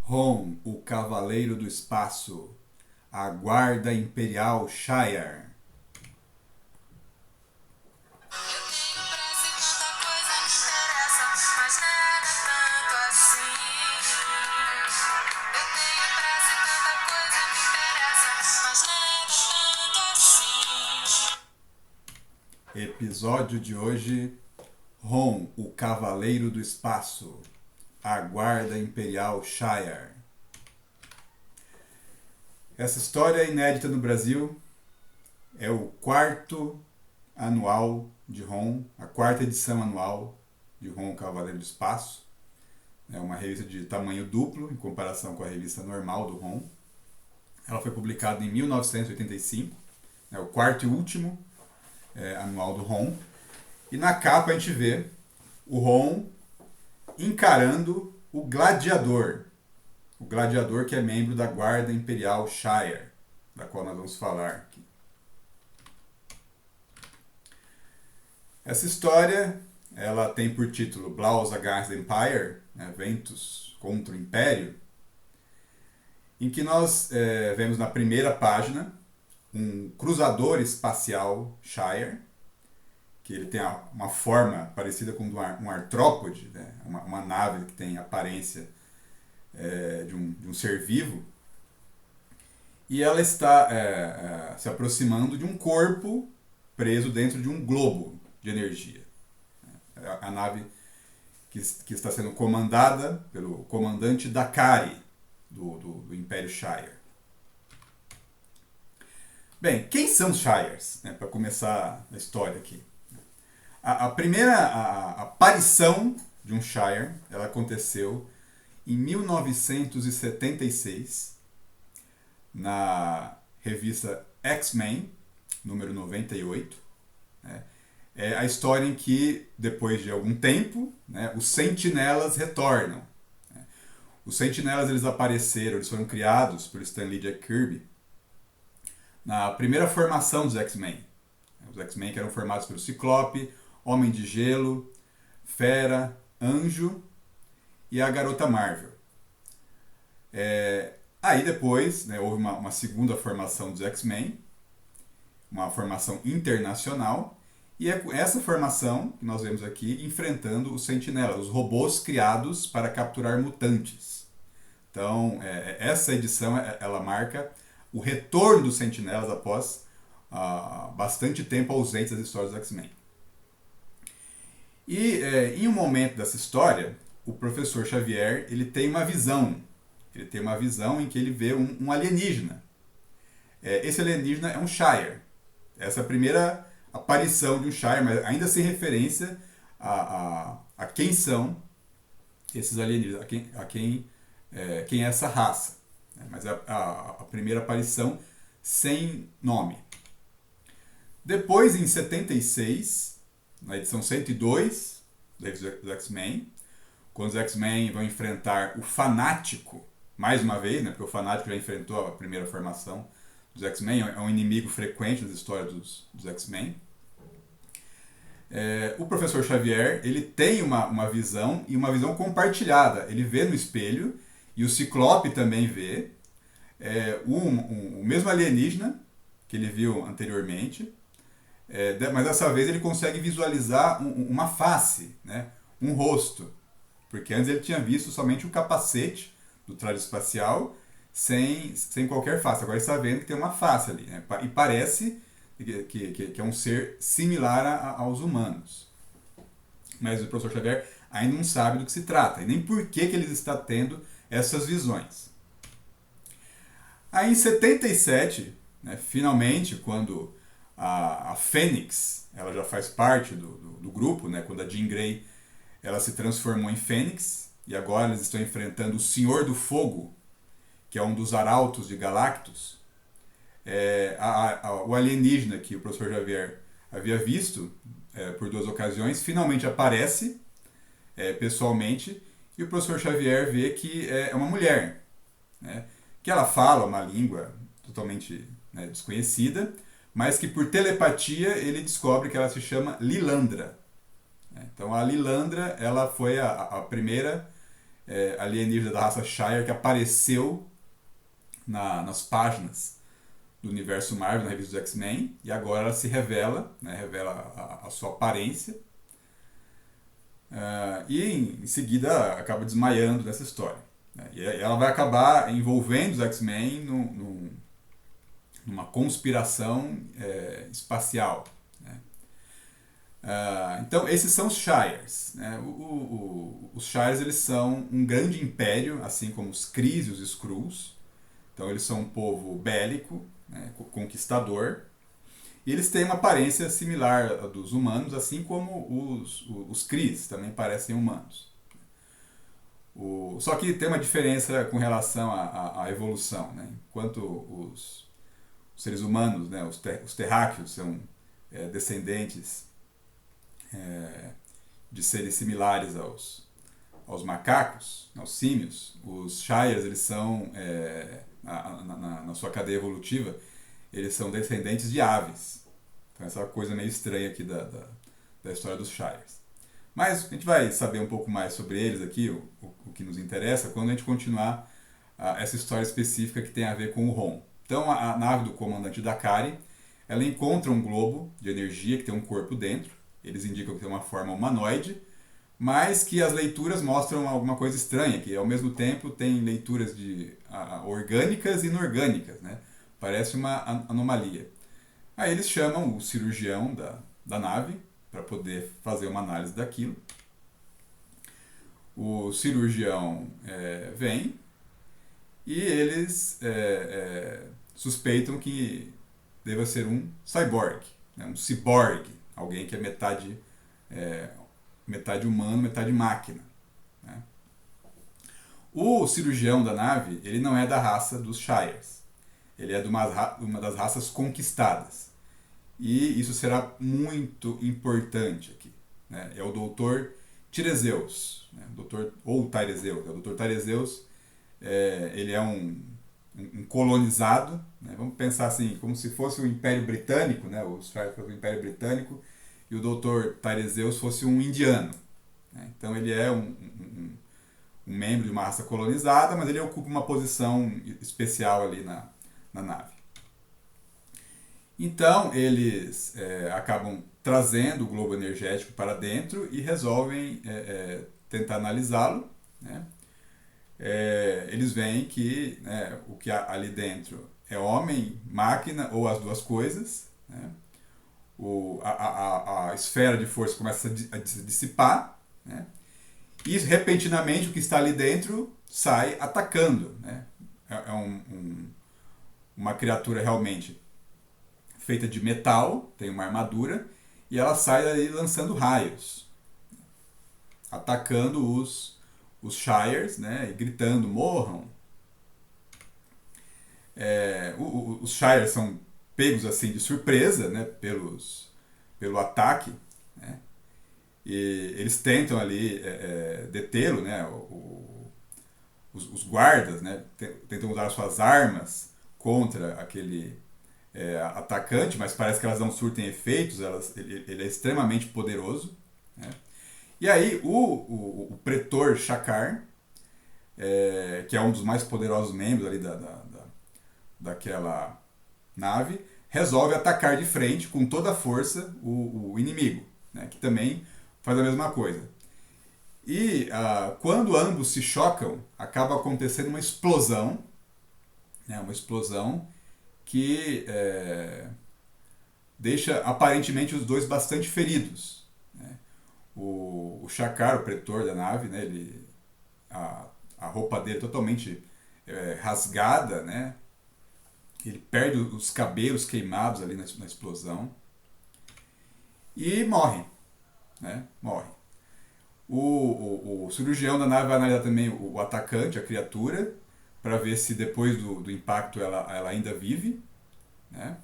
Rom, o Cavaleiro do Espaço, a Guarda Imperial Shire. Episódio de hoje: Rom, o Cavaleiro do Espaço, a Guarda Imperial Shire. Essa história é inédita no Brasil. É o quarto anual de Rom, a quarta edição anual de Rom, o Cavaleiro do Espaço. É uma revista de tamanho duplo em comparação com a revista normal do Rom. Ela foi publicada em 1985, é o quarto e último anual do Rom. E na capa a gente vê o Rom encarando o Gladiador. O Gladiador que é membro da Guarda Imperial Shire, da qual nós vamos falar aqui. Essa história ela tem por título Blows Against the Empire, Ventos contra o Império, em que nós vemos na primeira página um cruzador espacial Shire, que ele tem uma forma parecida com um artrópode, né? uma nave que tem aparência de um ser vivo, e ela está se aproximando de um corpo preso dentro de um globo de energia. A nave que está sendo comandada pelo comandante Dakari, do Império Shire. Bem, quem são os Shires? Para começar a história aqui. A primeira aparição de um Shire ela aconteceu em 1976, na revista X-Men, número 98. É a história em que, depois de algum tempo, os Sentinelas retornam. Os Sentinelas eles apareceram, eles foram criados por Stan Lee e Jack Kirby na primeira formação dos X-Men. Os X-Men que eram formados pelo Ciclope, Homem de Gelo, Fera, Anjo e a Garota Marvel. Aí depois houve uma segunda formação dos X-Men, uma formação internacional, e é essa formação que nós vemos aqui enfrentando os Sentinelas, os robôs criados para capturar mutantes. Então, essa edição ela marca o retorno dos Sentinelas após bastante tempo ausentes das histórias dos X-Men. E em um momento dessa história, o professor Xavier ele tem uma visão. Ele tem uma visão em que ele vê um alienígena. Esse alienígena é um Shire. Essa é a primeira aparição de um Shire, mas ainda sem referência a quem são esses alienígenas, quem é essa raça. Mas é a primeira aparição sem nome. Depois, em 76, na edição 102 dos X-Men, quando os X-Men vão enfrentar o Fanático, mais uma vez, porque o Fanático já enfrentou a primeira formação dos X-Men, é um inimigo frequente nas histórias dos X-Men. O professor Xavier ele tem uma visão, e uma visão compartilhada. Ele vê no espelho, e o Ciclope também vê, o mesmo alienígena que ele viu anteriormente, mas dessa vez ele consegue visualizar uma face, um rosto, porque antes ele tinha visto somente o capacete do traje espacial sem qualquer face. Agora ele está vendo que tem uma face ali, e parece que é um ser similar aos humanos. Mas o professor Xavier ainda não sabe do que se trata, e nem por que ele está tendo essas visões. Aí em 77, finalmente, quando a Fênix ela já faz parte do grupo, quando a Jean Grey ela se transformou em Fênix, e agora eles estão enfrentando o Senhor do Fogo, que é um dos arautos de Galactus. O alienígena que o professor Xavier havia visto por duas ocasiões finalmente aparece pessoalmente, e o professor Xavier vê que é uma mulher, que ela fala uma língua totalmente desconhecida, mas que por telepatia ele descobre que ela se chama Lilandra. Então a Lilandra ela foi a primeira alienígena da raça Shire que apareceu nas páginas do universo Marvel, na revista dos X-Men, e agora ela se revela, né, revela a sua aparência, e em seguida acaba desmaiando nessa história. Né, e ela vai acabar envolvendo os X-Men numa conspiração espacial. Né. Então, esses são os Shires. Né. Os Shires eles são um grande império, assim como os Kree e os Skrulls. Então, eles são um povo bélico, né, conquistador, e eles têm uma aparência similar à dos humanos, assim como os Krees também parecem humanos. Só que tem uma diferença com relação à evolução. Né? Enquanto os seres humanos, né, os terráqueos, são descendentes de seres similares aos macacos, aos símios, os Shires eles são, na sua cadeia evolutiva, eles são descendentes de aves. Então essa é uma coisa meio estranha aqui da história dos Shires. Mas a gente vai saber um pouco mais sobre eles aqui, o que nos interessa, quando a gente continuar essa história específica que tem a ver com o Rom. Então a nave do comandante Dakari, ela encontra um globo de energia que tem um corpo dentro. Eles indicam que tem uma forma humanoide, mas que as leituras mostram alguma coisa estranha, que ao mesmo tempo tem leituras orgânicas e inorgânicas, né? Parece uma anomalia. Aí eles chamam o cirurgião da nave para poder fazer uma análise daquilo. O cirurgião vem e eles suspeitam que deva ser um cyborg, né? Um ciborgue, alguém que é metade humano, metade máquina. Né? O cirurgião da nave, ele não é da raça dos Shires. Ele é de uma das raças conquistadas. E isso será muito importante aqui. Né? É o Dr. Tirezeus, né? Ou Tirezeus. O Dr. Tirezeus, ele é um colonizado. Né? Vamos pensar assim, como se fosse o Império Britânico, né? Os Shires fossem o Império Britânico, e o Dr. Tirezeus fosse um indiano. Né? Então ele é um membro de uma raça colonizada, mas ele ocupa uma posição especial ali na nave. Então eles acabam trazendo o globo energético para dentro e resolvem tentar analisá-lo. Né? Eles veem que o que há ali dentro é homem, máquina ou as duas coisas. Né? A esfera de força começa a se dissipar, né? E repentinamente o que está ali dentro sai atacando. Né? Uma criatura realmente feita de metal, tem uma armadura, e ela sai dali lançando raios, atacando os Shires, né? E gritando, morram. Os Shires são pegos assim de surpresa, né? Pelo ataque, né? E eles tentam ali detê-lo, né? Os guardas, né? Tentam usar suas armas contra aquele atacante, mas parece que elas não surtem efeitos, ele é extremamente poderoso. Né? E aí o pretor Shakaar, que é um dos mais poderosos membros ali daquela nave, resolve atacar de frente com toda a força o inimigo, né? Que também faz a mesma coisa. E quando ambos se chocam, acaba acontecendo uma explosão, né? Uma explosão que deixa aparentemente os dois bastante feridos. Né? O Shakaar, o pretor da nave, né? A roupa dele é totalmente rasgada, né? Ele perde os cabelos queimados ali na explosão e morre. Né? Morre. O cirurgião da nave vai analisar também o atacante, a criatura, para ver se depois do impacto ela ainda vive. Né?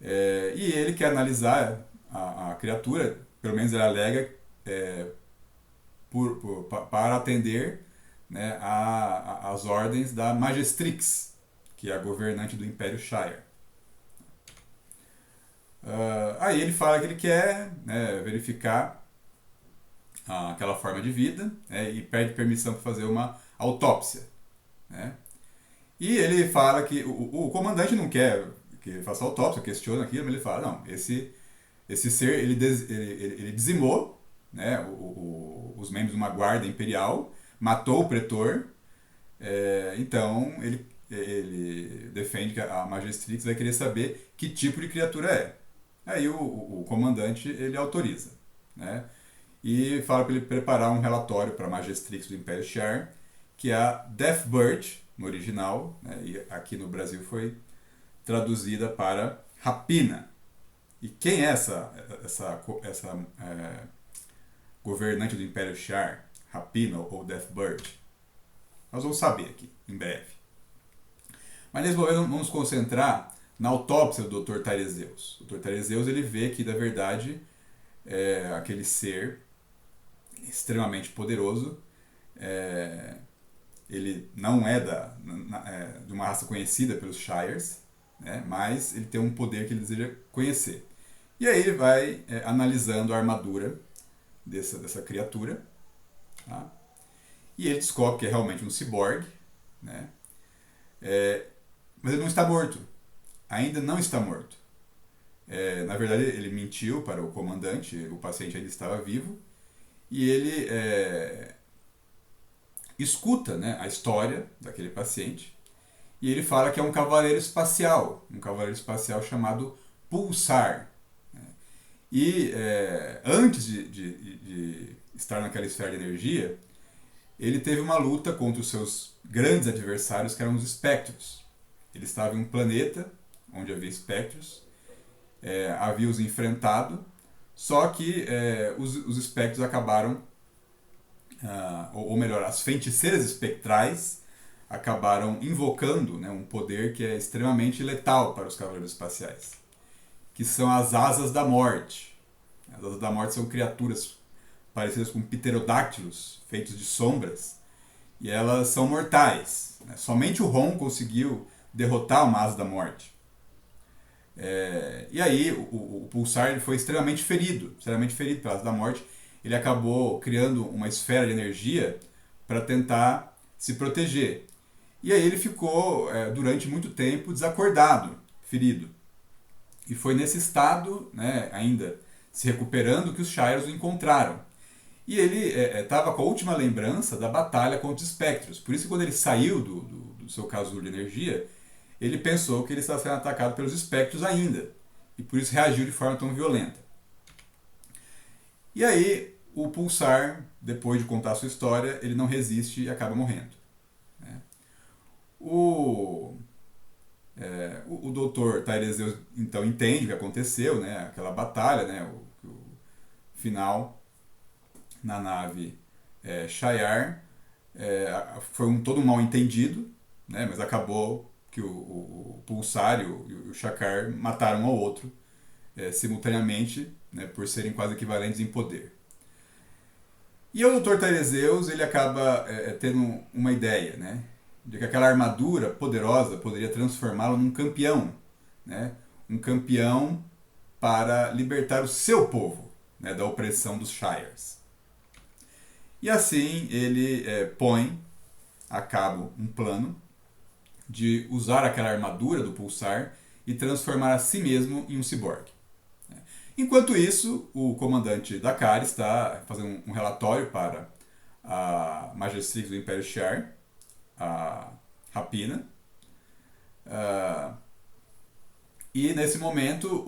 E ele quer analisar a criatura, pelo menos ele alega, para atender, né, às ordens da Magistrix, que é a governante do Império Shire. Aí ele fala que ele quer, né, verificar aquela forma de vida, né, e pede permissão para fazer uma autópsia. Né? E ele fala que o comandante não quer que ele faça autópsia, questiona aquilo, mas ele fala, não, esse ser, ele dizimou, né, os membros de uma guarda imperial, matou o pretor, então ele defende que a Magistrix vai querer saber que tipo de criatura é. Aí o comandante, ele autoriza, né, e fala para ele preparar um relatório para a Magistrix do Império Shi'ar, que é a Deathbird, no original, né, e aqui no Brasil foi traduzida para Rapina. E quem é essa governante do Império Shi'ar, Rapina ou Deathbird? Nós vamos saber aqui, em breve. Mas nesse momento vamos nos concentrar na autópsia do Dr. Tairezeus. O Dr. Tairezeus, ele vê que, na verdade, aquele ser extremamente poderoso, ele não é de uma raça conhecida pelos Shires, né, mas ele tem um poder que ele deseja conhecer. E aí ele vai analisando a armadura dessa criatura, tá? E ele descobre que é realmente um ciborgue, né? Mas ele não está morto. Ainda não está morto. Na verdade, ele mentiu para o comandante, o paciente ainda estava vivo, e ele escuta, né, a história daquele paciente, e ele fala que é um cavaleiro espacial chamado Pulsar. E antes de estar naquela esfera de energia, ele teve uma luta contra os seus grandes adversários, que eram os espectros. Ele estava em um planeta onde havia espectros, havia os enfrentado, só que os espectros acabaram, ou melhor, as feiticeiras espectrais acabaram invocando, né, um poder que é extremamente letal para os cavaleiros espaciais, que são as Asas da Morte. As Asas da Morte são criaturas parecidas com pterodáctilos, feitos de sombras, e elas são mortais. Né? Somente o Ron conseguiu derrotar uma Asa da Morte. E aí o Pulsar ele foi extremamente ferido pela Asa da Morte. Ele acabou criando uma esfera de energia para tentar se proteger. E aí ele ficou durante muito tempo desacordado, ferido. E foi nesse estado, né, ainda se recuperando, que os Shires o encontraram. E ele estava com a última lembrança da batalha contra os espectros. Por isso que quando ele saiu do seu casulo de energia, ele pensou que ele estava sendo atacado pelos espectros ainda. E por isso reagiu de forma tão violenta. E aí o Pulsar, depois de contar a sua história, ele não resiste e acaba morrendo. Né? O Dr. Tairezeus então entende o que aconteceu, né? Aquela batalha, né? O final na nave Shi'ar foi todo um mal entendido, né? Mas acabou que o Pulsar e o Shakaar mataram um ao outro simultaneamente, né? Por serem quase equivalentes em poder. E o Dr. Tairezeus ele acaba tendo uma ideia, né? De que aquela armadura poderosa poderia transformá-lo num campeão, né? Um campeão para libertar o seu povo, né? Da opressão dos Shires. E assim ele põe a cabo um plano de usar aquela armadura do Pulsar e transformar a si mesmo em um ciborgue. Enquanto isso, o comandante D'Qar está fazendo um relatório para a Magistrix do Império Shi'ar, a Rapina. E nesse momento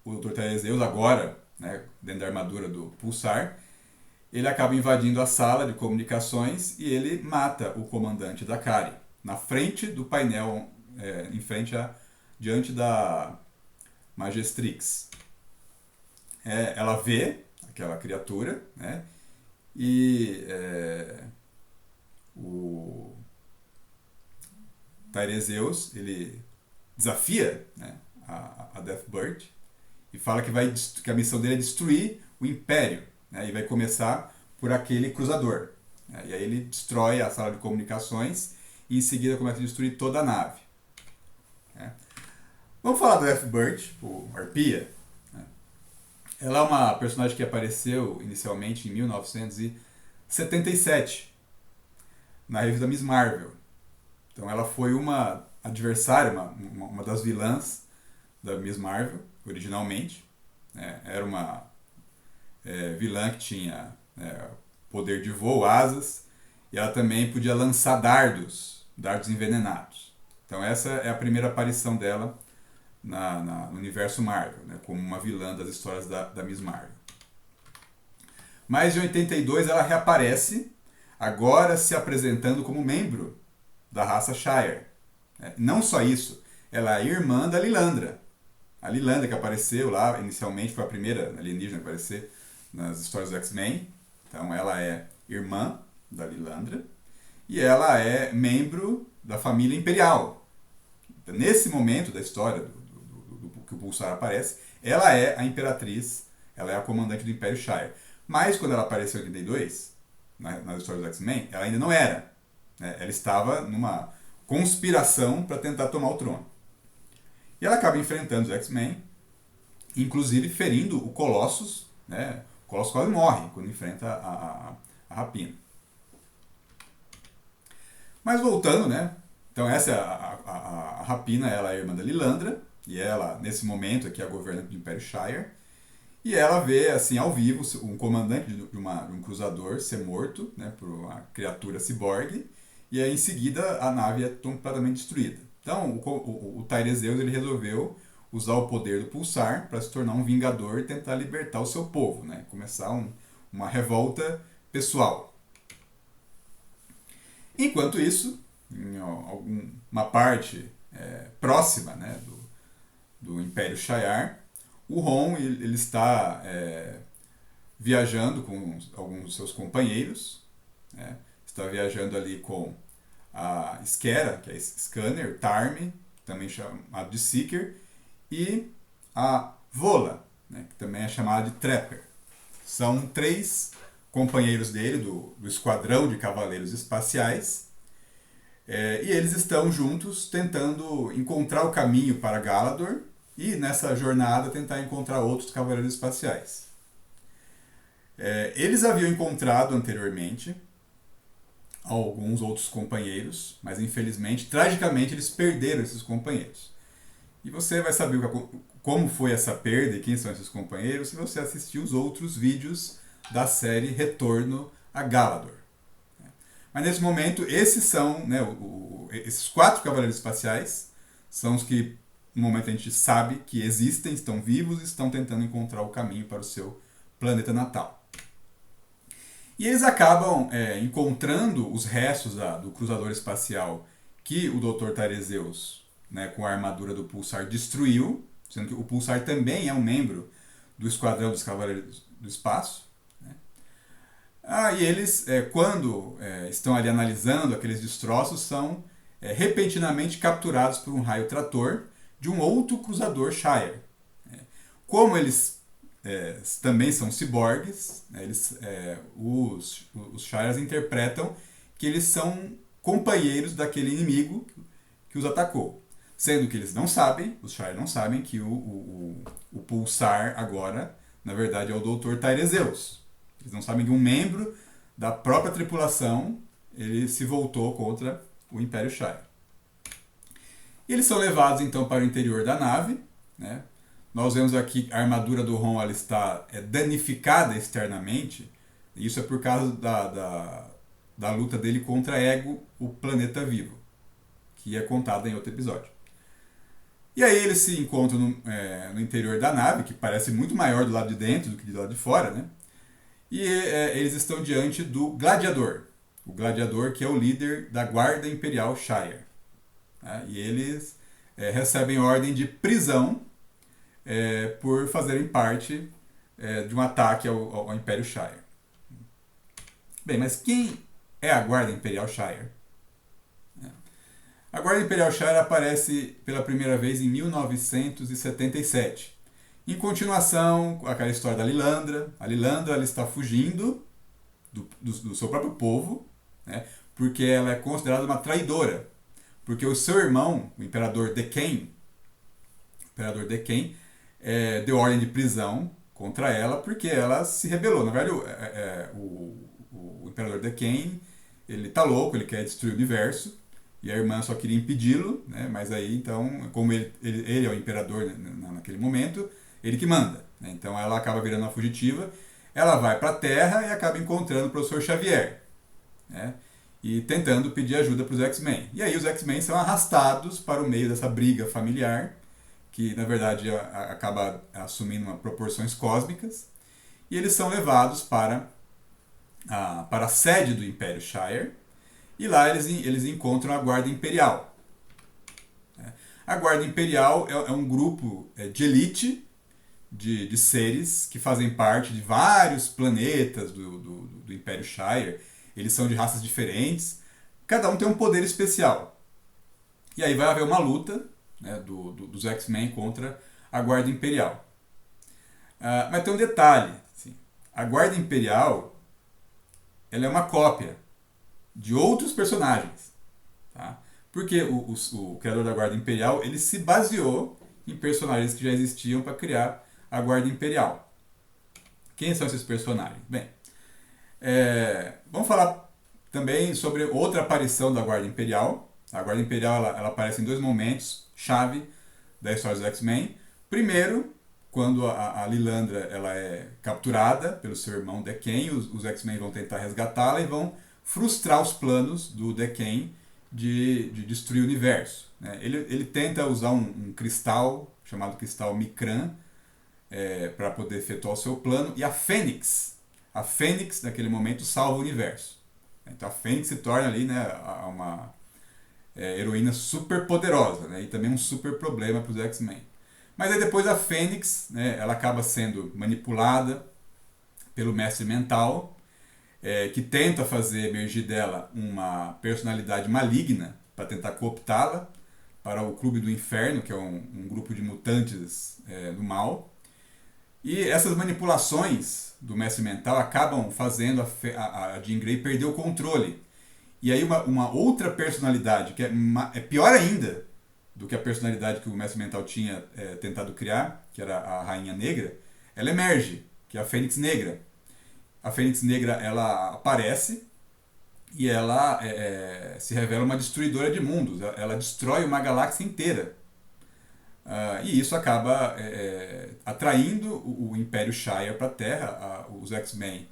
o Dr. Tairezeus, agora, né, dentro da armadura do Pulsar, ele acaba invadindo a sala de comunicações e ele mata o comandante D'Qar na frente do painel, diante da Magistrix. Ela vê aquela criatura, né, e o Tairezeus ele desafia, né, a Deathbird e fala que a missão dele é destruir o Império, né, e vai começar por aquele cruzador. Né, e aí ele destrói a sala de comunicações e em seguida começa a destruir toda a nave. Né. Vamos falar da Deathbird, ou Arpia. Né. Ela é uma personagem que apareceu inicialmente em 1977, na revista Miss Marvel. Então ela foi uma adversária, uma das vilãs da Miss Marvel, originalmente. Era uma vilã que tinha poder de voo, asas, e ela também podia lançar dardos envenenados. Então essa é a primeira aparição dela no universo Marvel, né, como uma vilã das histórias da Miss Marvel. Mas em 82 ela reaparece, agora se apresentando como membro da raça Shire. Não só isso, ela é irmã da Lilandra. A Lilandra que apareceu lá, inicialmente foi a primeira alienígena a aparecer nas histórias do X-Men. Então ela é irmã da Lilandra e ela é membro da família imperial. Então, nesse momento da história que o Pulsar aparece, ela é a imperatriz, ela é a comandante do Império Shire. Mas quando ela apareceu em 82, nas histórias do X-Men, ela ainda não era. Ela estava numa conspiração para tentar tomar o trono. E ela acaba enfrentando os X-Men, inclusive ferindo o Colossus, né? O Colossus quase morre quando enfrenta a Rapina. Mas voltando, né? Então essa a Rapina, ela é a irmã da Lilandra, e ela, nesse momento aqui, é a governante do Império Shire. E ela vê, assim, ao vivo, um comandante de um cruzador ser morto, né, por uma criatura ciborgue, e aí, em seguida, a nave é completamente destruída. Então, o Tyrezeus, ele resolveu usar o poder do pulsar para se tornar um vingador e tentar libertar o seu povo, né, começar uma revolta pessoal. Enquanto isso, em uma parte próxima, né, do Império Shi'ar, o Ron ele está viajando com alguns dos seus companheiros, né? Está viajando ali com a Skera, que é Scanner, Tarme, também chamado de Seeker, e a Vola, né? Que também é chamada de Trapper. São 3 companheiros dele, do Esquadrão de Cavaleiros Espaciais, e eles estão juntos tentando encontrar o caminho para Galador e, nessa jornada, tentar encontrar outros Cavaleiros Espaciais. Eles haviam encontrado anteriormente alguns outros companheiros, mas infelizmente, tragicamente, eles perderam esses companheiros. E você vai saber como foi essa perda e quem são esses companheiros se você assistir os outros vídeos da série Retorno a Galador. Mas nesse momento, esses são, né, esses 4 Cavaleiros Espaciais são os que no momento a gente sabe que existem, estão vivos e estão tentando encontrar o caminho para o seu planeta natal. E eles acabam encontrando os restos do cruzador espacial que o Dr. Tyrezeus, né, com a armadura do Pulsar, destruiu, sendo que o Pulsar também é um membro do Esquadrão dos Cavaleiros do Espaço. Né? E eles, quando estão ali analisando aqueles destroços, são repentinamente capturados por um raio trator de um outro cruzador Shire. Como eles também são ciborgues, os Shires interpretam que eles são companheiros daquele inimigo que os atacou. Sendo que eles não sabem, os Shire não sabem que o Pulsar agora, na verdade, é o Dr. Tyrezeus. Eles não sabem que um membro da própria tripulação ele se voltou contra o Império Shire. E eles são levados então para o interior da nave, né? Nós vemos aqui a armadura do Ron ela está danificada externamente. E isso é por causa da luta dele contra Ego, o planeta vivo, que é contada em outro episódio. E aí eles se encontram no interior da nave, que parece muito maior do lado de dentro do que do lado de fora, né? E eles estão diante do Gladiador. O Gladiador que é o líder da Guarda Imperial Shire. E eles recebem ordem de prisão por fazerem parte de um ataque ao Império Shire. Bem, mas quem é a Guarda Imperial Shire? A Guarda Imperial Shire aparece pela primeira vez em 1977. Em continuação, aquela história da Lilandra. A Lilandra ela está fugindo do seu próprio povo, né, porque ela é considerada uma traidora. Porque o seu irmão, o Imperador Dequen, deu ordem de prisão contra ela porque ela se rebelou. Na verdade, o Imperador Dequem, ele tá louco, ele quer destruir o universo, e a irmã só queria impedi-lo, né? Mas aí, então, como ele é o imperador, né, naquele momento, ele que manda, né? Então ela acaba virando uma fugitiva, ela vai para a Terra e acaba encontrando o Professor Xavier, né? E tentando pedir ajuda para os X-Men. E aí os X-Men são arrastados para o meio dessa briga familiar, que na verdade acaba assumindo proporções cósmicas, e eles são levados para a sede do Império Shire, e lá eles encontram a Guarda Imperial. A Guarda Imperial é um grupo de elite de seres que fazem parte de vários planetas do Império Shire. Eles são de raças diferentes, cada um tem um poder especial. E aí vai haver uma luta, né, dos X-Men contra a Guarda Imperial. Mas tem um detalhe, assim, a Guarda Imperial ela é uma cópia de outros personagens. Tá? Porque o criador da Guarda Imperial ele se baseou em personagens que já existiam para criar a Guarda Imperial. Quem são esses personagens? Bem, vamos falar também sobre outra aparição da Guarda Imperial. A Guarda Imperial ela aparece em dois momentos chave da história dos X-Men. Primeiro, quando a Lilandra ela é capturada pelo seu irmão Dequem, os X-Men vão tentar resgatá-la e vão frustrar os planos do Dequem de destruir o universo. Né? Ele tenta usar um cristal chamado cristal Micran para poder efetuar o seu plano, e a Fênix naquele momento salva o universo. Então a Fênix se torna ali, né, uma heroína super poderosa, né, e também um super problema para os X-Men. Mas aí depois a Fênix, né, ela acaba sendo manipulada pelo Mestre Mental, que tenta fazer emergir dela uma personalidade maligna para tentar cooptá-la para o Clube do Inferno, que é um grupo de mutantes do mal. E essas manipulações do Mestre Mental acabam fazendo a Jean Grey perder o controle. E aí uma outra personalidade, que é pior ainda do que a personalidade que o Mestre Mental tinha tentado criar, que era a Rainha Negra, ela emerge, que é a Fênix Negra. A Fênix Negra ela aparece e ela se revela uma destruidora de mundos. Ela destrói uma galáxia inteira. E isso acaba atraindo o Império Shire para a Terra. Os X-Men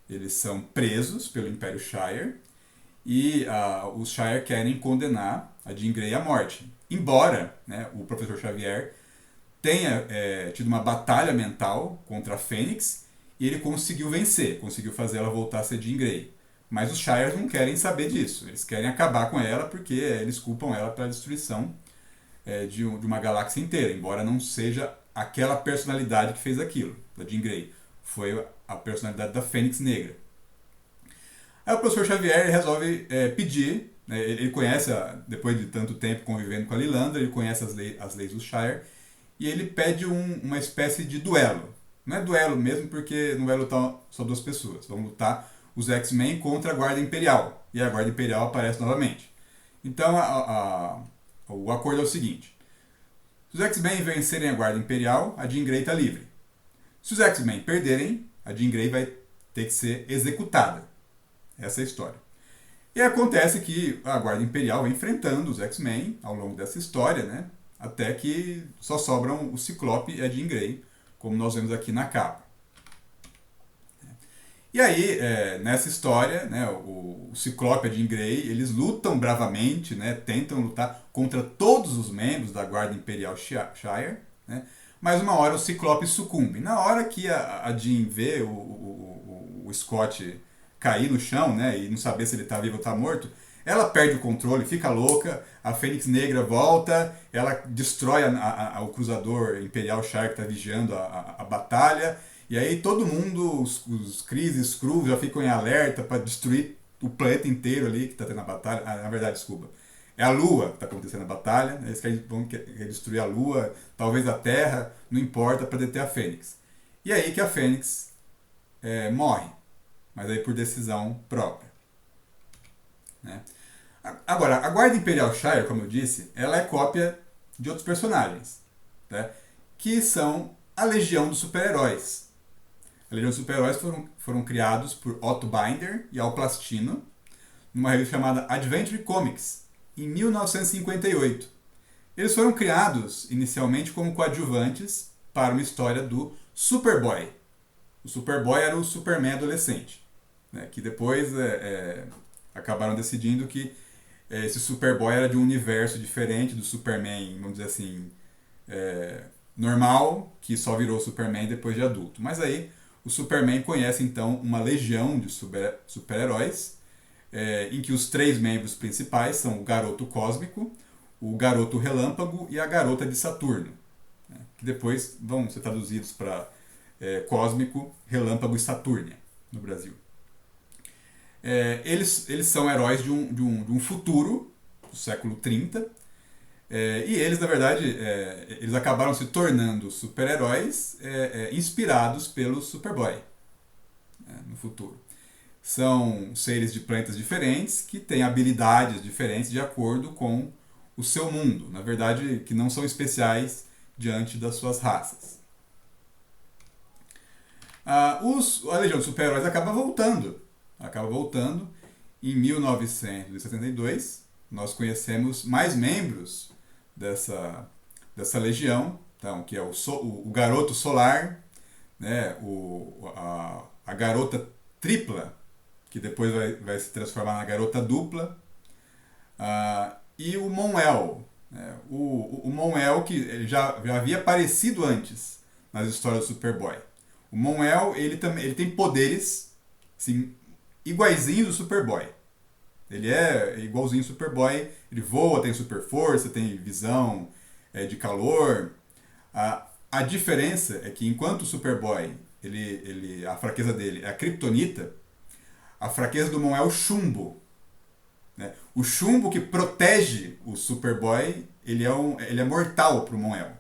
eles são presos pelo Império Shire e os Shire querem condenar a Jean Grey à morte. Embora, né, o Professor Xavier tenha tido uma batalha mental contra a Fênix e ele conseguiu vencer, conseguiu fazer ela voltar a ser Jean Grey. Mas os Shires não querem saber disso, eles querem acabar com ela porque eles culpam ela pela destruição de uma galáxia inteira, embora não seja aquela personalidade que fez aquilo, da Jean Grey. Foi a personalidade da Fênix Negra. Aí o Professor Xavier resolve pedir, né, ele conhece, depois de tanto tempo convivendo com a Lilandra, ele conhece as leis do Shire, e ele pede uma espécie de duelo. Não é duelo mesmo, porque não vai lutar só duas pessoas. Vão lutar os X-Men contra a Guarda Imperial. E a Guarda Imperial aparece novamente. Então o acordo é o seguinte. Se os X-Men vencerem a Guarda Imperial, a Jean Grey está livre. Se os X-Men perderem, a Jean Grey vai ter que ser executada. Essa é a história. E acontece que a Guarda Imperial vai enfrentando os X-Men ao longo dessa história, né? Até que só sobram o Ciclope e a Jean Grey, como nós vemos aqui na capa. E aí, nessa história, né, o Ciclope e a Jean Grey, eles lutam bravamente, né, tentam lutar contra todos os membros da Guarda Imperial Shire, né, mas uma hora o Ciclope sucumbe. Na hora que a Jean vê o Scott cair no chão, né, e não saber se ele está vivo ou está morto, ela perde o controle, fica louca, a Fênix Negra volta, ela destrói o cruzador Imperial Shire que está vigiando a batalha, e aí todo mundo, os Kree e os Skrull já ficam em alerta para destruir o planeta inteiro ali que está tendo a batalha. Na verdade, desculpa. É a Lua que está acontecendo a batalha. Eles vão querer destruir a Lua, talvez a Terra, não importa, para deter a Fênix. E aí que a Fênix morre. Mas aí por decisão própria. Né? Agora, a Guarda Imperial Shire, como eu disse, ela é cópia de outros personagens. Né? Que são a Legião dos Super-Heróis. A Legião dos Super-Heróis foram criados por Otto Binder e Al Plastino, numa revista chamada Adventure Comics, em 1958. Eles foram criados inicialmente como coadjuvantes para uma história do Superboy. O Superboy era o Superman adolescente, né, que depois acabaram decidindo que esse Superboy era de um universo diferente do Superman, vamos dizer assim, normal, que só virou Superman depois de adulto. Mas aí o Superman conhece então uma legião de super-heróis, em que os 3 membros principais são o Garoto Cósmico, o Garoto Relâmpago e a Garota de Saturno, né, que depois vão ser traduzidos para Cósmico, Relâmpago e Satúrnia no Brasil. Eles são heróis de um futuro, do século 30, e eles, na verdade, eles acabaram se tornando super-heróis inspirados pelo Superboy, no futuro. São seres de planetas diferentes que têm habilidades diferentes de acordo com o seu mundo. Na verdade, que não são especiais diante das suas raças. A Legião dos Super-Heróis acaba voltando. Em 1972. Nós conhecemos mais membros dessa legião, então, que é o Garoto Solar, né, a Garota Tripla, que depois vai se transformar na Garota Dupla, e o Mon-El. Né, o Mon-El, que ele já havia aparecido antes nas histórias do Superboy. O Mon-El, ele tem poderes assim, iguaizinhos do Superboy. Ele é igualzinho ao Superboy, ele voa, tem super força, tem visão de calor. A diferença é que enquanto o Superboy, a fraqueza dele é a Kryptonita, a fraqueza do Mon é o chumbo. Né? O chumbo que protege o Superboy, ele é mortal para o Mon-El.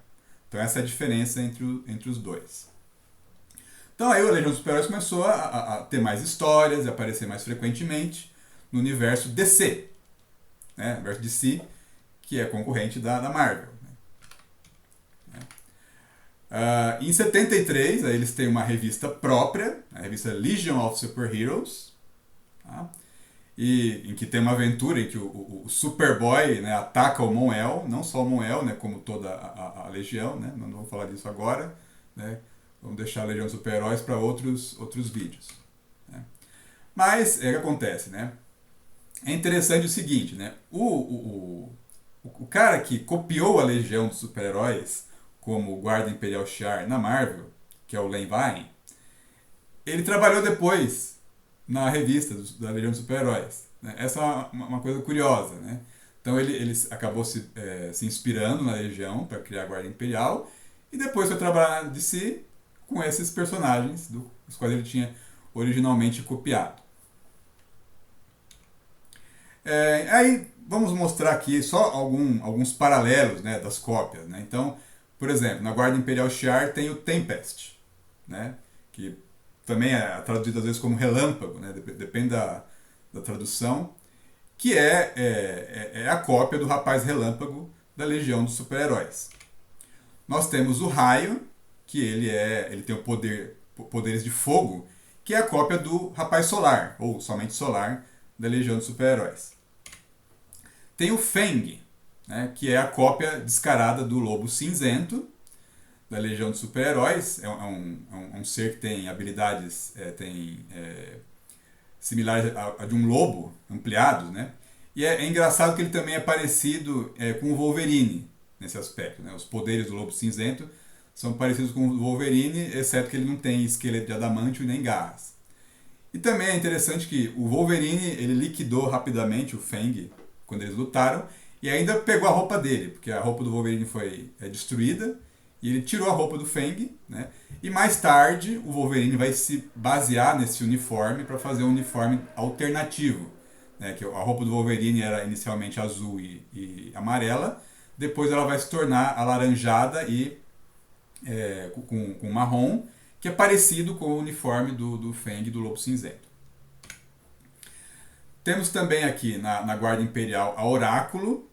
Então essa é a diferença entre os dois. Então aí o Legião dos Super-Heróis começou a ter mais histórias e aparecer mais frequentemente no universo DC. Né? O universo DC, que é concorrente da Marvel. Em 73, aí eles têm uma revista própria, a revista Legion of Superheroes, tá? Em que tem uma aventura em que o Superboy, né, ataca o Mon-El, não só o Mon-El, né, como toda a Legião, né? Não vou falar disso agora, né? Vamos deixar a Legião dos Super-Heróis para outros vídeos. Né? Mas, o que acontece, né? É interessante o seguinte, né? O cara que copiou a Legião dos Super-Heróis como Guarda Imperial Shi'ar na Marvel, que é o Len Wein, ele trabalhou depois na revista da Legião dos Super-Heróis. Né? Essa é uma coisa curiosa, né? Então ele acabou se inspirando na Legião para criar a Guarda Imperial e depois foi trabalhar na DC com esses personagens dos quais ele tinha originalmente copiado. Aí vamos mostrar aqui só alguns paralelos, né, das cópias. Né? Então, por exemplo, na Guarda Imperial Shi'ar tem o Tempest, né, que também é traduzido às vezes como relâmpago, né, depende da tradução, que é a cópia do Rapaz Relâmpago da Legião dos Super-Heróis. Nós temos o Raio, que ele tem poderes de fogo, que é a cópia do Rapaz Solar, ou somente Solar, da Legião dos Super-Heróis. Tem o Feng, né, que é a cópia descarada do Lobo Cinzento, da Legião dos Super-Heróis. É um ser que tem habilidades similares a de um lobo, ampliados, né? E é engraçado que ele também é parecido com o Wolverine, nesse aspecto. Né? Os poderes do Lobo Cinzento são parecidos com o Wolverine, exceto que ele não tem esqueleto de adamantio nem garras. E também é interessante que o Wolverine ele liquidou rapidamente o Feng quando eles lutaram e ainda pegou a roupa dele, porque a roupa do Wolverine foi destruída e ele tirou a roupa do Feng, né? E mais tarde o Wolverine vai se basear nesse uniforme para fazer um uniforme alternativo, né? Que a roupa do Wolverine era inicialmente azul e amarela, depois ela vai se tornar alaranjada e com marrom, que é parecido com o uniforme do Feng do Lobo Cinzento. Temos também aqui na Guarda Imperial a Oráculo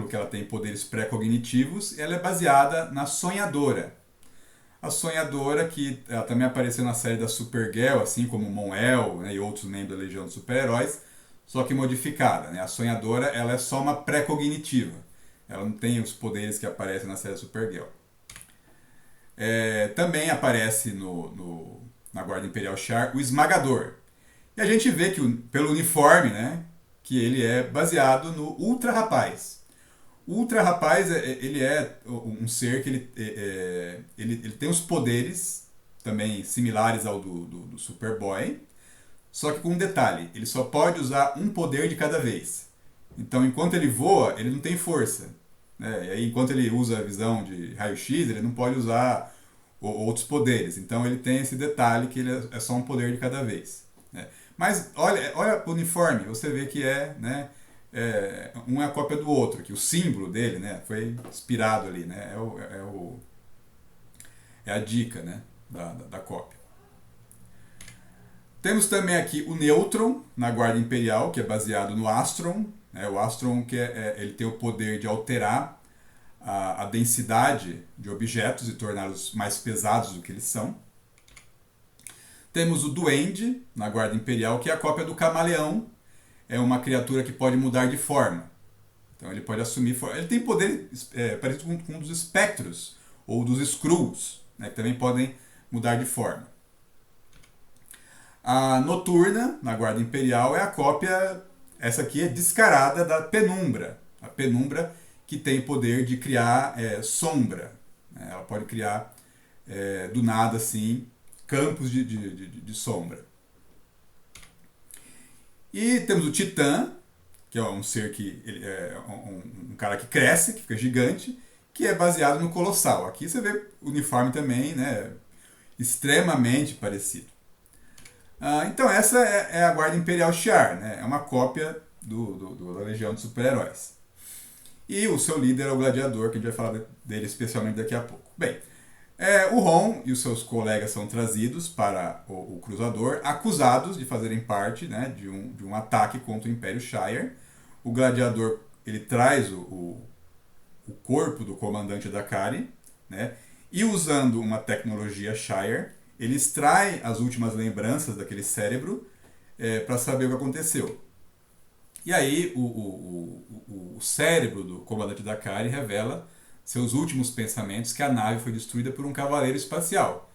que ela tem poderes pré-cognitivos, ela é baseada na Sonhadora. A Sonhadora, que ela também apareceu na série da Supergirl, assim como Mon-El, né, e outros membros da Legião dos Super-Heróis, só que modificada. Né? A Sonhadora ela é só uma pré-cognitiva. Ela não tem os poderes que aparecem na série Supergirl. Também aparece na Guarda Imperial Shi'ar o Esmagador. E a gente vê que pelo uniforme, né, que ele é baseado no Ultra Rapaz. O Ultra Rapaz, ele é um ser que ele tem os poderes também similares ao do Superboy, só que com um detalhe, ele só pode usar um poder de cada vez. Então, enquanto ele voa, ele não tem força. Né? E aí, enquanto ele usa a visão de raio-x, ele não pode usar outros poderes. Então, ele tem esse detalhe que ele é só um poder de cada vez. Né? Mas olha o uniforme, você vê que né, um é a cópia do outro, que o símbolo dele, né, foi inspirado ali, né, é a dica, né, da cópia. Temos também aqui o Neutron na Guarda Imperial, que é baseado no Astron. Né, o Astron que ele tem o poder de alterar a densidade de objetos e torná-los mais pesados do que eles são. Temos o Duende na Guarda Imperial, que é a cópia do Camaleão. É uma criatura que pode mudar de forma. Então ele pode assumir forma. Ele tem poder parecido com um dos espectros, ou dos Skrulls, né, que também podem mudar de forma. A Noturna, na Guarda Imperial, é a cópia, essa aqui é descarada, da Penumbra. A Penumbra que tem poder de criar sombra. Né? Ela pode criar do nada assim campos de sombra. E temos o Titã, que é um ser que ele é um cara que cresce, que fica gigante, que é baseado no Colossal. Aqui você vê o uniforme também, né, extremamente parecido. Então essa é a Guarda Imperial Shi'ar, né, é uma cópia da Legião de Super-Heróis. E o seu líder é o Gladiador, que a gente vai falar dele especialmente daqui a pouco. Bem, o Ron e os seus colegas são trazidos para o Cruzador, acusados de fazerem parte, né, de um ataque contra o Império Shi'ar. O Gladiador ele traz o corpo do comandante Dakari, né, e usando uma tecnologia Shi'ar, ele extrai as últimas lembranças daquele cérebro para saber o que aconteceu. E aí o cérebro do comandante Dakari revela seus últimos pensamentos, que a nave foi destruída por um cavaleiro espacial.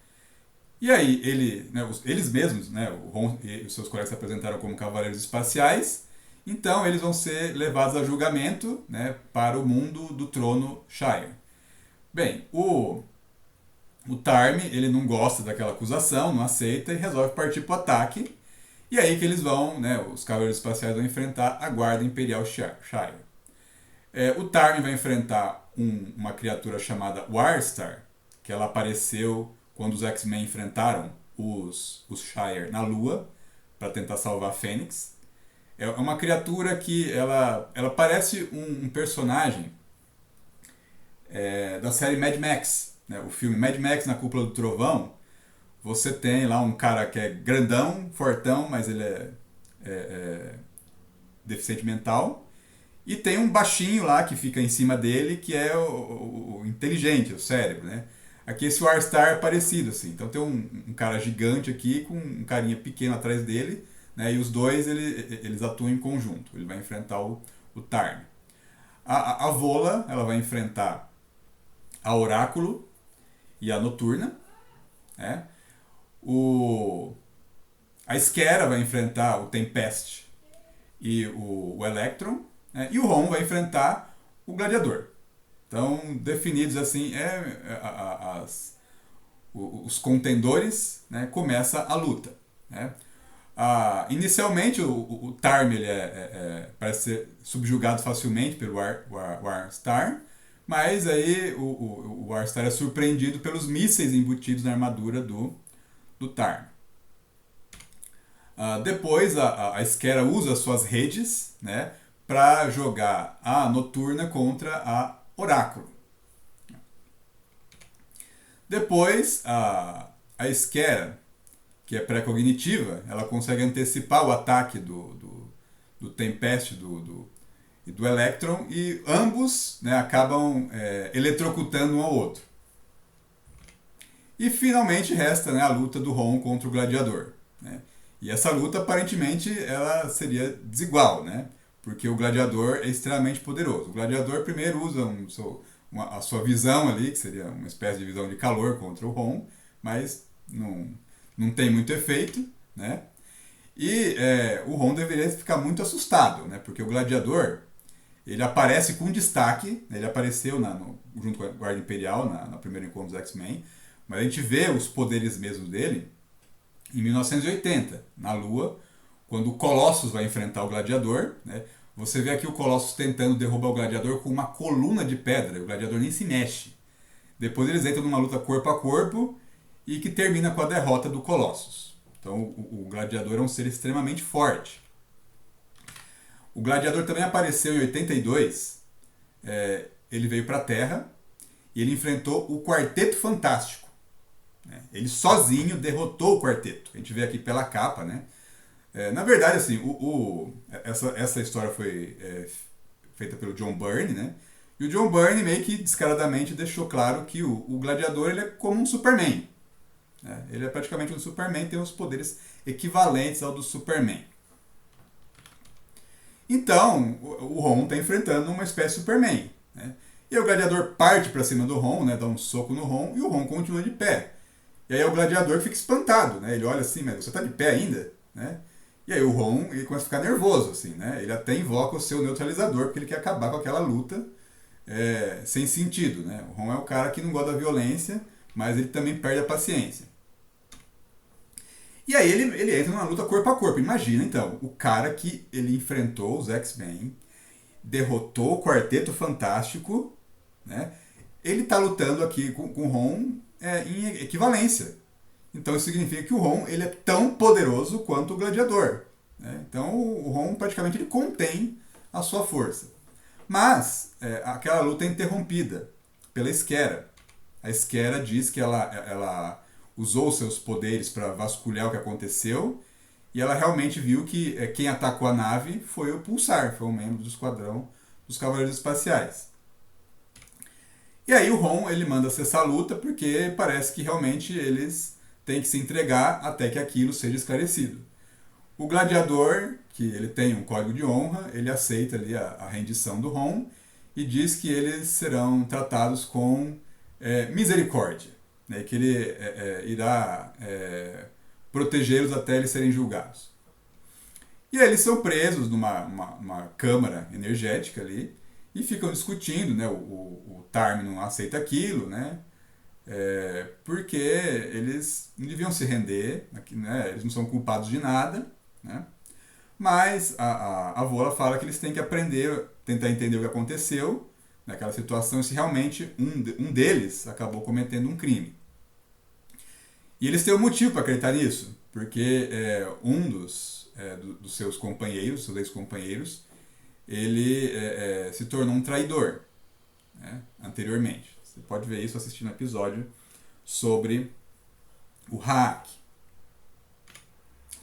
E aí eles mesmos, né, o Ron e os seus colegas se apresentaram como cavaleiros espaciais, então eles vão ser levados a julgamento, né, para o mundo do trono Shi'ar. Bem, o Tarm, ele não gosta daquela acusação, não aceita e resolve partir para o ataque. E aí que eles vão, né, os cavaleiros espaciais vão enfrentar a Guarda Imperial Shi'ar. O Tarm vai enfrentar uma criatura chamada Warstar, que ela apareceu quando os X-Men enfrentaram os Shi'ar na Lua, para tentar salvar a Fênix. É uma criatura que ela parece um personagem da série Mad Max. Né? O filme Mad Max na Cúpula do Trovão, você tem lá um cara que é grandão, fortão, mas ele é deficiente mental. E tem um baixinho lá que fica em cima dele, que é o inteligente, o cérebro, né? Aqui esse Warstar é parecido, assim. Então tem um cara gigante aqui com um carinha pequeno atrás dele, né? E os dois, eles atuam em conjunto. Ele vai enfrentar o Tarm. A Vola, ela vai enfrentar a Oráculo e a Noturna, né? A Esquera vai enfrentar o Tempest e o Electron, né? E o Ron vai enfrentar o Gladiador. Então, definidos assim, os contendores, né? Começa a luta. Né? Inicialmente, o Tarm ele parece ser subjugado facilmente pelo Warstar, mas aí o Warstar é surpreendido pelos mísseis embutidos na armadura do Tarm. Depois a Esquera usa suas redes, né, para jogar a Noturna contra a Oráculo. Depois a Esquera, que é pré-cognitiva, ela consegue antecipar o ataque do Tempest e do Electron, e ambos, né, acabam eletrocutando um ao outro. E finalmente resta, né, a luta do Ron contra o Gladiador. Né? E essa luta, aparentemente, ela seria desigual, né? Porque o Gladiador é extremamente poderoso. O Gladiador primeiro usa a sua visão ali, que seria uma espécie de visão de calor contra o Ron, mas não tem muito efeito, né? E o Ron deveria ficar muito assustado, né? Porque o Gladiador, ele aparece com destaque, né? Ele apareceu junto com a Guarda Imperial na primeiro encontro dos X-Men, mas a gente vê os poderes mesmo dele em 1980, na Lua, quando o Colossus vai enfrentar o Gladiador, né? Você vê aqui o Colossus tentando derrubar o Gladiador com uma coluna de pedra, o Gladiador nem se mexe. Depois eles entram numa luta corpo a corpo e que termina com a derrota do Colossus. Então o Gladiador é um ser extremamente forte. O Gladiador também apareceu em 82, ele veio para a Terra e ele enfrentou o Quarteto Fantástico. Né? Ele sozinho derrotou o Quarteto. A gente vê aqui pela capa, né? Na verdade, assim, essa história foi feita pelo John Byrne, né? E o John Byrne meio que descaradamente deixou claro que o Gladiador ele é como um Superman. Né? Ele é praticamente um Superman, tem os poderes equivalentes ao do Superman. Então, o Ron está enfrentando uma espécie de Superman. Né? E aí o Gladiador parte para cima do Ron, né? Dá um soco no Ron, e o Ron continua de pé. E aí o Gladiador fica espantado, né? Ele olha assim, mas você está de pé ainda? Né? E aí o Ron ele começa a ficar nervoso, assim, né? Ele até invoca o seu neutralizador, porque ele quer acabar com aquela luta sem sentido, né? O Ron é o cara que não gosta da violência, mas ele também perde a paciência. E aí ele entra numa luta corpo a corpo. Imagina, então, o cara que ele enfrentou os X-Men, derrotou o Quarteto Fantástico, né? Ele está lutando aqui com o Ron em equivalência. Então isso significa que o Ron ele é tão poderoso quanto o Gladiador. Né? Então o Ron praticamente ele contém a sua força. Mas aquela luta é interrompida pela Esquera. A Esquera diz que ela usou seus poderes para vasculhar o que aconteceu e ela realmente viu que quem atacou a nave foi o Pulsar, foi um membro do esquadrão dos Cavaleiros Espaciais. E aí o Ron ele manda cessar a luta porque parece que realmente eles têm que se entregar até que aquilo seja esclarecido. O Gladiador, que ele tem um código de honra, ele aceita ali a rendição do Ron e diz que eles serão tratados com misericórdia, né, que ele irá protegê-los até eles serem julgados. E aí eles são presos numa uma câmara energética ali e ficam discutindo, né, o Tarm não aceita aquilo, né, porque eles não deviam se render, né, eles não são culpados de nada, né, mas a Vola fala que eles têm que aprender, tentar entender o que aconteceu naquela situação, se realmente um deles acabou cometendo um crime. E eles têm um motivo para acreditar nisso, porque um dos seus companheiros, seus ex-companheiros, ele se tornou um traidor, né, anteriormente. Você pode ver isso assistindo um episódio sobre o hack,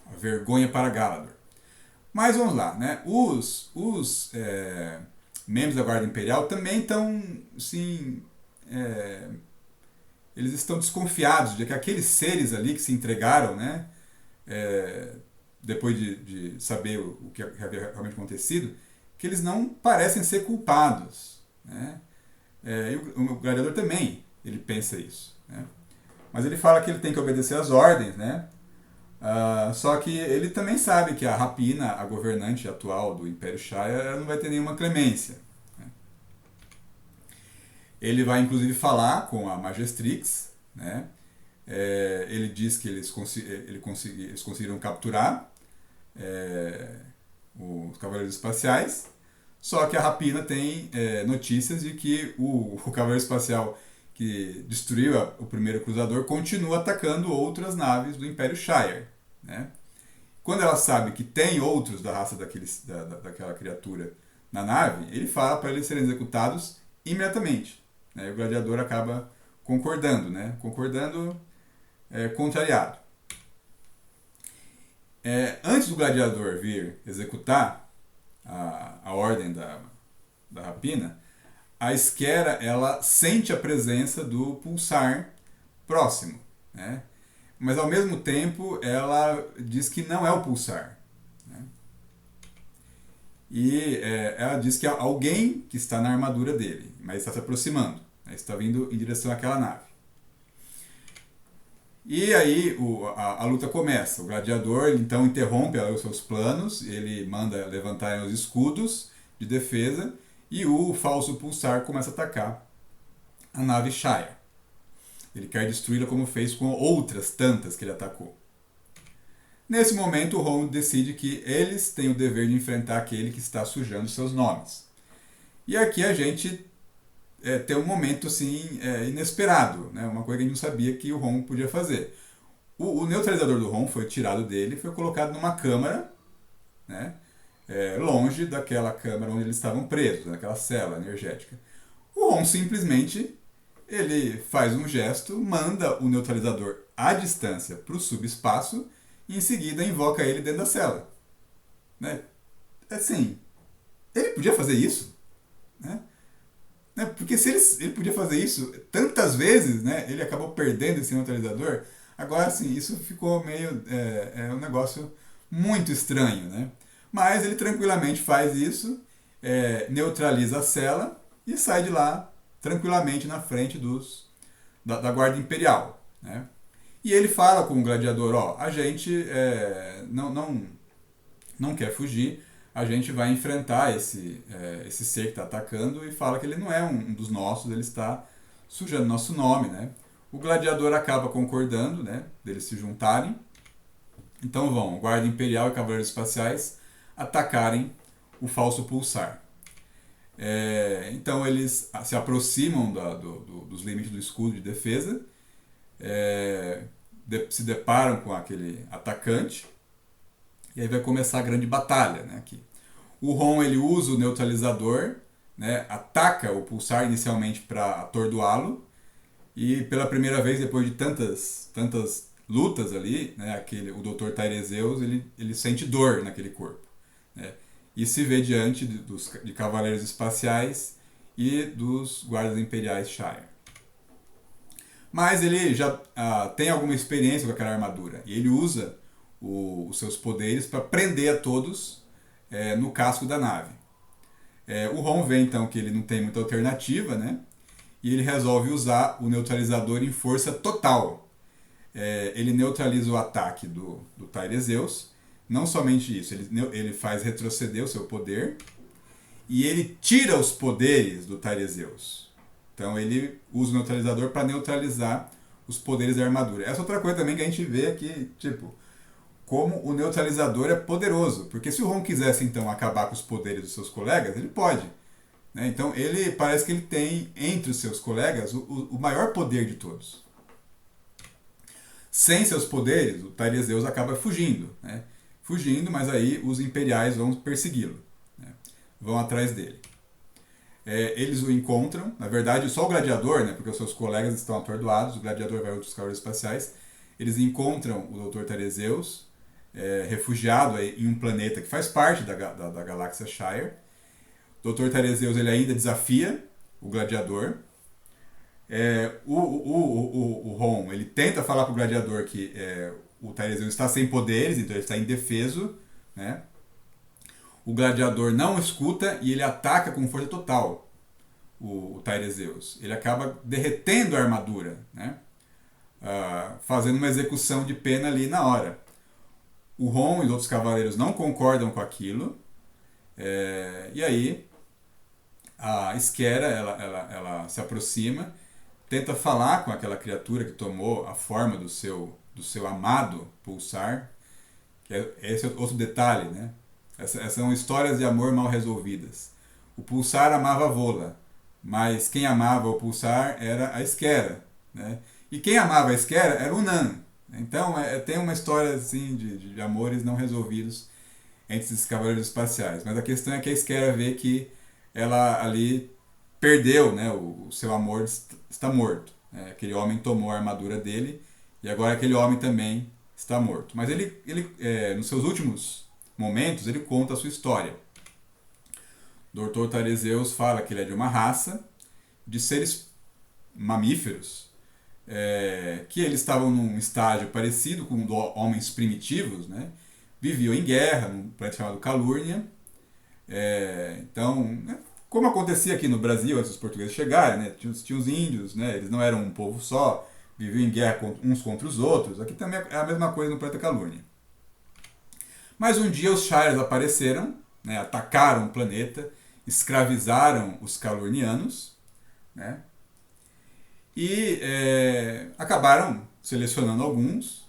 a vergonha para Galador. Mas vamos lá, né? Os membros da Guarda Imperial também estão, assim, eles estão desconfiados de que aqueles seres ali que se entregaram, né, depois de saber o que havia realmente acontecido, que eles não parecem ser culpados, né? E o Gladiador também, ele pensa isso, né? Mas ele fala que ele tem que obedecer às ordens, né? Só que ele também sabe que a Rapina, a governante atual do Império Shire, não vai ter nenhuma clemência. Né? Ele vai inclusive falar com a Magistrix, né? Ele diz que eles conseguiram capturar os Cavaleiros Espaciais, só que a Rapina tem notícias de que o Cavaleiro Espacial que destruiu o primeiro cruzador continua atacando outras naves do Império Shire. Né? Quando ela sabe que tem outros da raça daquela criatura na nave, ele fala para eles serem executados imediatamente. Né? E o Gladiador acaba concordando, né? Concordando contrariado. Antes do Gladiador vir executar a ordem da Rapina, a Esquera ela sente a presença do Pulsar próximo. né? Mas ao mesmo tempo ela diz que não é o pulsar, né? E ela diz que há alguém que está na armadura dele, mas está se aproximando, né? Está vindo em direção àquela nave. E aí a luta começa. O gladiador então interrompe os seus planos, ele manda levantarem os escudos de defesa e o falso pulsar começa a atacar a nave Shire. Ele quer destruí-la como fez com outras tantas que ele atacou. Nesse momento, o Ron decide que eles têm o dever de enfrentar aquele que está sujando seus nomes. E aqui a gente tem um momento assim, inesperado, né? Uma coisa que a gente não sabia que o Ron podia fazer. O neutralizador do Ron foi tirado dele e foi colocado numa câmara, né? Longe daquela câmara onde eles estavam presos, naquela cela energética. O Ron simplesmente ele faz um gesto, manda o neutralizador à distância para o subespaço e em seguida invoca ele dentro da cela. Né? Assim, ele podia fazer isso, né? Porque se ele podia fazer isso tantas vezes, né, ele acabou perdendo esse neutralizador. Agora, assim, isso ficou meio... um negócio muito estranho, né? Mas ele tranquilamente faz isso, neutraliza a cela e sai de lá tranquilamente na frente da Guarda Imperial, né? E ele fala com o gladiador, ó, a gente não quer fugir, a gente vai enfrentar esse ser que está atacando e fala que ele não é um dos nossos, ele está sujando nosso nome, né? O gladiador acaba concordando, né, deles se juntarem. Então vão Guarda Imperial e Cavaleiros Espaciais atacarem o falso pulsar. Então eles se aproximam dos limites do escudo de defesa, se deparam com aquele atacante e aí vai começar a grande batalha, né, aqui. O Ron ele usa o neutralizador, né, ataca o pulsar inicialmente para atordoá-lo e pela primeira vez depois de tantas lutas ali, né, o Dr. Tairezeus ele sente dor naquele corpo, né, e se vê diante de Cavaleiros Espaciais e dos Guardas Imperiais Shire. Mas ele já tem alguma experiência com aquela armadura e ele usa os seus poderes para prender a todos no casco da nave. O Ron vê então que ele não tem muita alternativa, né? E ele resolve usar o neutralizador em força total. Ele neutraliza o ataque do Tairezeus. Não somente isso, ele faz retroceder o seu poder e ele tira os poderes do Tairezeus. Então ele usa o neutralizador para neutralizar os poderes da armadura. Essa é outra coisa também que a gente vê aqui, tipo, como o neutralizador é poderoso. Porque se o Ron quisesse então acabar com os poderes dos seus colegas, ele pode, né? Então ele parece que ele tem entre os seus colegas o maior poder de todos. Sem seus poderes, o Tairezeus acaba fugindo, né? Fugindo, mas aí os imperiais vão persegui-lo, né? Vão atrás dele. Eles o encontram, na verdade só o gladiador, né? Porque os seus colegas estão atordoados, o gladiador vai outros cavaleiros espaciais. Eles encontram o Dr. Tairezeus, refugiado em um planeta que faz parte da galáxia Shire. O Dr. Tairezeus ele ainda desafia o gladiador. O Ron ele tenta falar para o gladiador que o Tairezeus está sem poderes, então ele está indefeso, né? O gladiador não escuta e ele ataca com força total o Tairezeus. Ele acaba derretendo a armadura, né? Fazendo uma execução de pena ali na hora. O Ron e os outros cavaleiros não concordam com aquilo, e aí a Esquera ela se aproxima, tenta falar com aquela criatura que tomou a forma do seu amado pulsar. Esse é outro detalhe, né? Essas são histórias de amor mal resolvidas. O pulsar amava a Vola, mas quem amava o pulsar era a Esquera, né? E quem amava a Esquera era o Nan. Então tem uma história assim de amores não resolvidos entre esses cavaleiros espaciais. Mas a questão é que a Esquera vê que ela ali perdeu, né? O seu amor está morto. Aquele homem tomou a armadura dele e agora aquele homem também está morto. Mas ele nos seus últimos momentos, ele conta a sua história. Dr. Tairezeus fala que ele é de uma raça de seres mamíferos que eles estavam num estágio parecido com o de homens primitivos, né? Viviam em guerra, num planeta chamado Calurnia. Então, né, como acontecia aqui no Brasil antes dos portugueses chegarem, né? Tinha os índios, né? Eles não eram um povo só, viviam em guerra uns contra os outros. Aqui também é a mesma coisa no planeta Calurnia. Mas um dia os Shires apareceram, né? Atacaram o planeta, escravizaram os calurnianos, né? E acabaram selecionando alguns,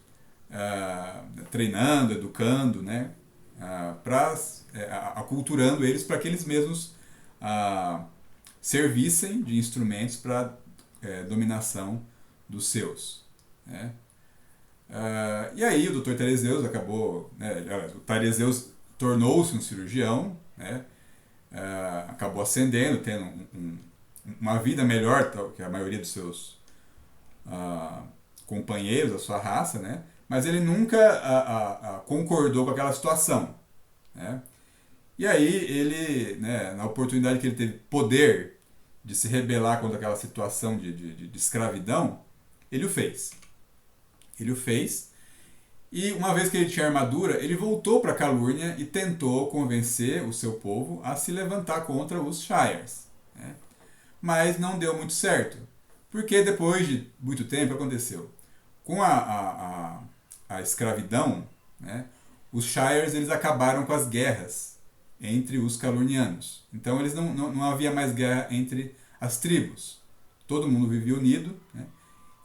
treinando, educando, né? Aculturando eles para que eles mesmos servissem de instrumentos para dominação dos seus. Né? E aí o Dr. Terezeus acabou, né, o Terezeus tornou-se um cirurgião, né? Acabou ascendendo, tendo uma vida melhor que a maioria dos seus companheiros, da sua raça, né? Mas ele nunca concordou com aquela situação. Né? E aí ele, né, na oportunidade que ele teve poder de se rebelar contra aquela situação de escravidão, ele o fez. Ele o fez. E uma vez que ele tinha armadura, ele voltou para Calurnia e tentou convencer o seu povo a se levantar contra os Shires. Né? Mas não deu muito certo. Porque depois de muito tempo aconteceu. Com a escravidão, né, os Shires eles acabaram com as guerras entre os calurnianos. Então eles não havia mais guerra entre as tribos. Todo mundo vivia unido. Né?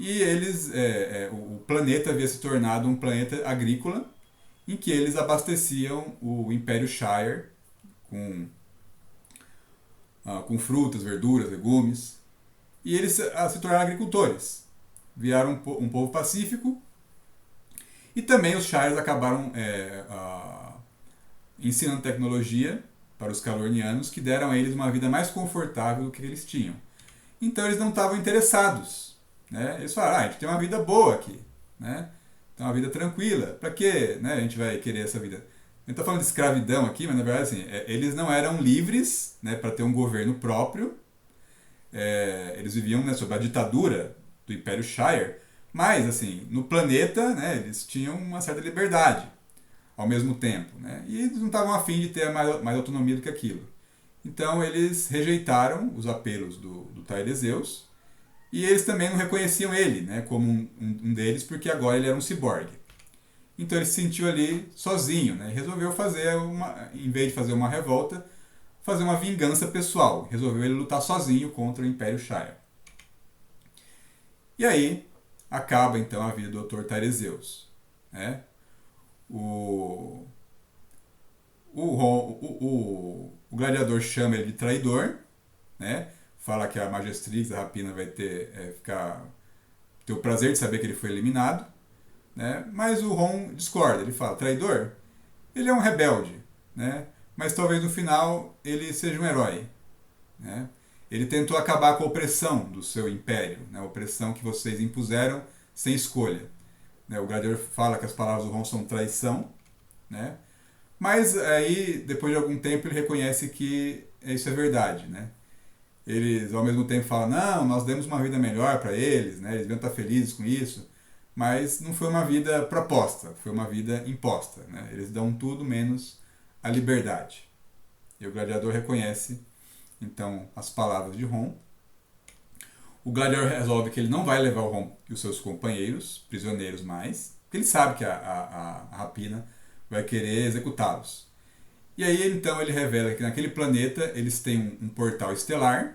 E eles, o planeta havia se tornado um planeta agrícola em que eles abasteciam o Império Shire com frutas, verduras, legumes. E eles se tornaram agricultores. Viraram um povo pacífico. E também os Shires acabaram ensinando tecnologia para os calurnianos que deram a eles uma vida mais confortável do que eles tinham. Então eles não estavam interessados. Né? Eles falaram, a gente tem uma vida boa aqui. Né? Tem uma vida tranquila. Para que, né, a gente vai querer essa vida? A gente está falando de escravidão aqui, mas na verdade assim, eles não eram livres, né, para ter um governo próprio. Eles viviam, né, sob a ditadura do Império Shire, mas assim, no planeta, né, eles tinham uma certa liberdade ao mesmo tempo, né, e eles não estavam afim de ter mais autonomia do que aquilo. Então eles rejeitaram os apelos do Terezeus e eles também não reconheciam ele, né, como um deles, porque agora ele era um ciborgue. Então ele se sentiu ali sozinho, né, e resolveu fazer em vez de fazer uma revolta, fazer uma vingança pessoal. Resolveu ele lutar sozinho contra o Império Shire. E aí acaba então a vida do Dr. Terezeus. Né? O gladiador chama ele de traidor, né? Fala que a Magistrix, a rapina, vai ter o prazer de saber que ele foi eliminado. Né? Mas o Ron discorda, ele fala, traidor? Ele é um rebelde, né? Mas talvez no final ele seja um herói. Né? Ele tentou acabar com a opressão do seu império, né? A opressão que vocês impuseram sem escolha. Né? O gladiador fala que as palavras do Ron são traição, né? Mas aí, depois de algum tempo, ele reconhece que isso é verdade. Né? Eles, ao mesmo tempo, falam, não, nós demos uma vida melhor para eles, né? Eles deviam estar felizes com isso. Mas não foi uma vida proposta, foi uma vida imposta. Né? Eles dão tudo menos a liberdade. E o gladiador reconhece, então, as palavras de Ron. O gladiador resolve que ele não vai levar o Ron e os seus companheiros, prisioneiros mais, porque ele sabe que a rapina vai querer executá-los. E aí, então, ele revela que naquele planeta eles têm um portal estelar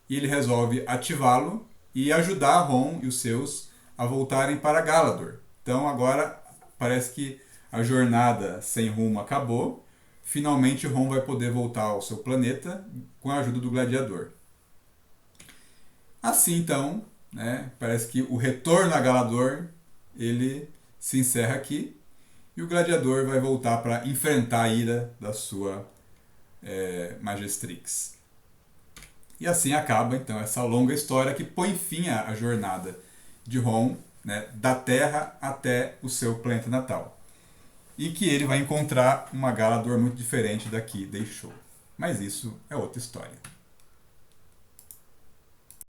e ele resolve ativá-lo e ajudar Ron e os seus a voltarem para Galador. Então, agora, parece que a jornada sem rumo acabou. Finalmente Ron vai poder voltar ao seu planeta com a ajuda do gladiador. Assim então, né, parece que o retorno a Galador ele se encerra aqui e o gladiador vai voltar para enfrentar a ira da sua Magistrix. E assim acaba então essa longa história que põe fim à jornada de Ron, né, da Terra até o seu planeta natal. E que ele vai encontrar uma Galador muito diferente da que deixou. Mas isso é outra história.